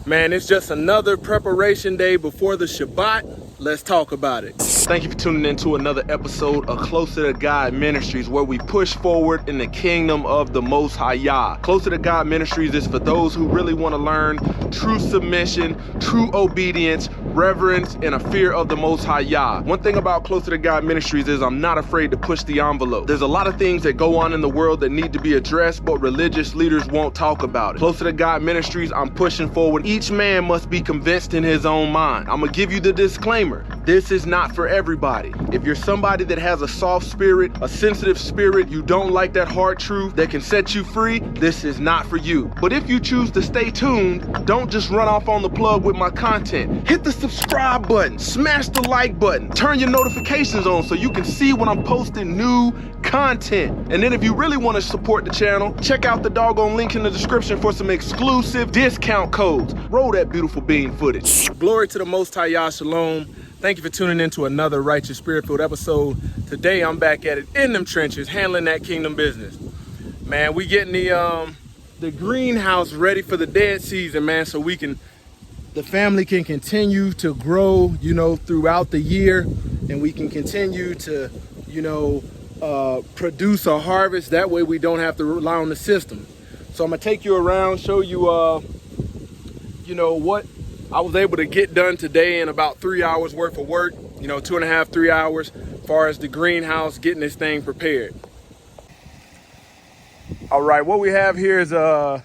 Man, it's just another preparation day before the Shabbat. Let's talk about it. Thank you for tuning in to another episode of Closer to God Ministries, where we push forward in the kingdom of the Most High Yah. Closer to God Ministries is for those who really want to learn true submission, true obedience, reverence, and a fear of the Most High Yah. One thing about Closer to God Ministries is I'm not afraid to push the envelope. There's a lot of things that go on in the world that need to be addressed, but religious leaders won't talk about it. Closer to God Ministries, I'm pushing forward. Each man must be convinced in his own mind. I'm gonna give you the disclaimer. This is not for everybody. If you're somebody that has a soft spirit, a sensitive spirit, you don't like that hard truth that can set you free, this is not for you. But if you choose to stay tuned, don't just run off on the plug with my content. Hit the subscribe button, smash the like button, turn your notifications on so you can see when I'm posting new content. And then if you really want to support the channel, check out the doggone link in the description for some exclusive discount codes. Roll that beautiful bean footage. Glory to the Most High Yah, Shalom. Thank you for tuning in to another Righteous Spirit-filled episode. Today I'm back at it in them trenches, handling that kingdom business. Man, we getting the greenhouse ready for the dead season, man, so the family can continue to grow, you know, throughout the year, and we can continue to, you know, produce a harvest. That way we don't have to rely on the system. So I'm gonna take you around, show you, you know, what I was able to get done today in about 3 hours worth of work, you know, 2.5, 3 hours, as far as the greenhouse, getting this thing prepared. All right, what we have here is the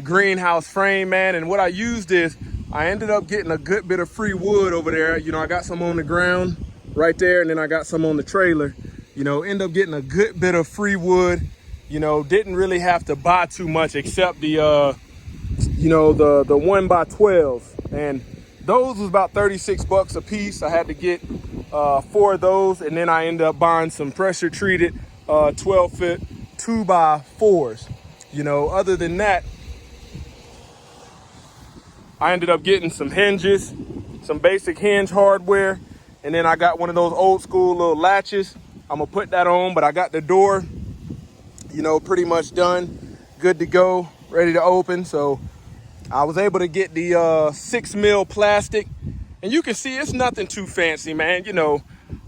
greenhouse frame, man. And what I used is, I ended up getting a good bit of free wood over there. You know, I got some on the ground right there, and then I got some on the trailer. You know, end up getting a good bit of free wood. You know, didn't really have to buy too much except the, you know, the 1x12s. And those was about 36 bucks a piece. I had to get 4 of those, and then I ended up buying some pressure treated 12-foot 2x4s. You know, other than that, I ended up getting some hinges, some basic hinge hardware, and then I got one of those old school little latches. I'm gonna put that on, but I got the door, you know, pretty much done, good to go, ready to open. So I was able to get the 6 mil plastic, and you can see it's nothing too fancy, man. You know,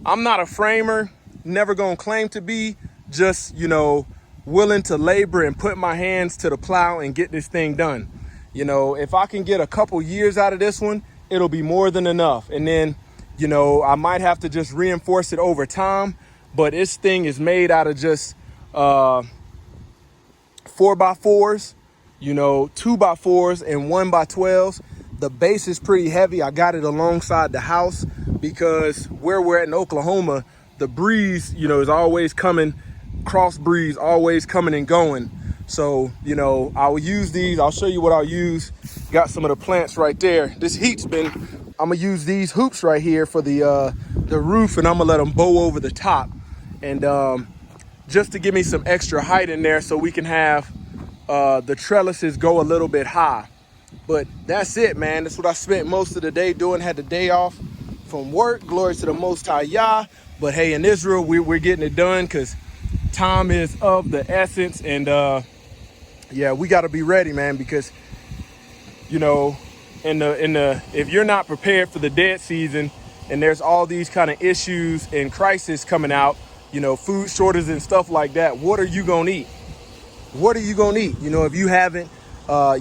I'm not a framer, never gonna claim to be, just, you know, willing to labor and put my hands to the plow and get this thing done. You know, if I can get a couple years out of this one, it'll be more than enough. And then, you know, I might have to just reinforce it over time, but this thing is made out of just 4x4s, you know, 2x4s and 1x12s. The base is pretty heavy. I got it alongside the house because where we're at in Oklahoma, the breeze, you know, is always coming, cross breeze, always coming and going. So, you know, I will use these. I'll show you what I'll use. Got some of the plants right there. This heat's been, I'm gonna use these hoops right here for the roof, and I'm gonna let them bow over the top. And just to give me some extra height in there so we can have the trellises go a little bit high. But that's it, man. That's what I spent most of the day doing. Had the day off from work. Glory to the Most High Yah. But hey, in Israel, we're getting it done because time is of the essence. And yeah, we got to be ready, man, because, you know, if you're not prepared for the dead season and there's all these kind of issues and crisis coming out, you know, food shortages and stuff like that, what are you gonna eat? What are you gonna eat? You know, if you haven't,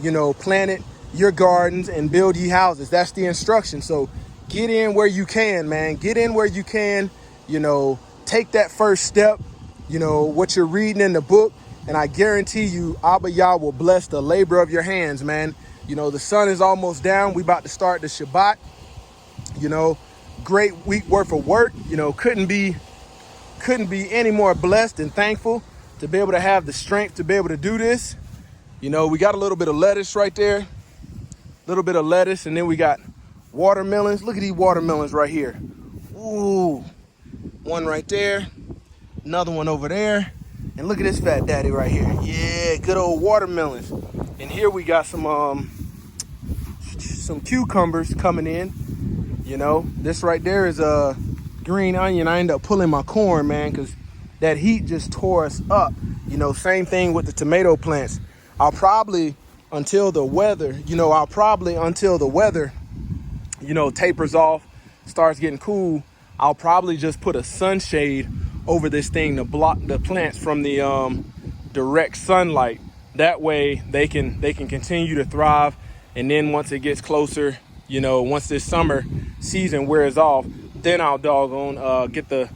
you know, planted your gardens and build ye houses, that's the instruction. So get in where you can, man. Get in where you can, you know, take that first step, you know, what you're reading in the book. And I guarantee you, Abba Yah will bless the labor of your hands, man. You know, the sun is almost down. We about to start the Shabbat. You know, great week worth of work. You know, couldn't be any more blessed and thankful to be able to have the strength to be able to do this. You know, we got a little bit of lettuce right there. A little bit of lettuce. And then we got watermelons. Look at these watermelons right here. Ooh, one right there. Another one over there. And look at this fat daddy right here. Yeah, good old watermelons. And here we got some cucumbers coming in. You know, this right there is a green onion. I end up pulling my corn, man, because that heat just tore us up. You know, same thing with the tomato plants. I'll probably until the weather, I'll probably, until the weather, tapers off, starts getting cool, I'll probably just put a sunshade over this thing to block the plants from the direct sunlight. That way they can continue to thrive. And then once it gets closer, once this summer season wears off, then I'll doggone get the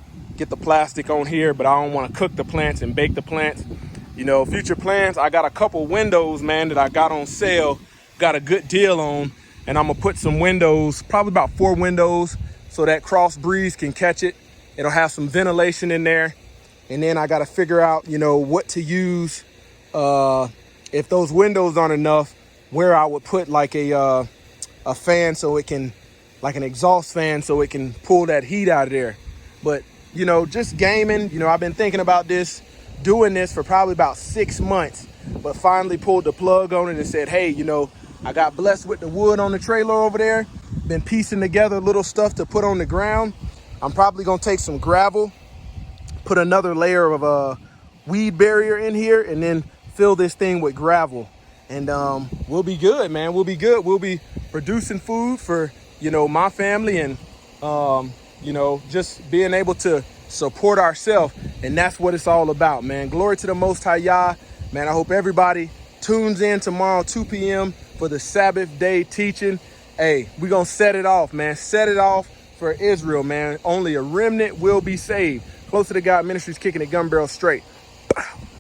plastic on here. But I don't want to cook the plants and bake the plants. Future plans, I got a couple windows, man, that I got on sale, got a good deal on, and I'm gonna put some windows, probably about 4 windows, so that cross breeze can catch it. It'll have some ventilation in there. And then I gotta figure out, what to use if those windows aren't enough, where I would put like a fan, so it can, like an exhaust fan, so it can pull that heat out of there. But just gaming, I've been thinking about doing this for probably about 6 months, but finally pulled the plug on it and said, hey, I got blessed with the wood on the trailer over there, been piecing together little stuff to put on the ground. I'm probably gonna take some gravel, put another layer of a weed barrier in here, and then fill this thing with gravel. And we'll be good, man. We'll be good. We'll be producing food for, my family, and, just being able to support ourselves. And that's what it's all about, man. Glory to the Most High Yah. Man, I hope everybody tunes in tomorrow, 2 p.m. for the Sabbath day teaching. Hey, we're going to set it off, man. Set it off for Israel, man. Only a remnant will be saved. Closer to God Ministries, kicking it gun barrel straight.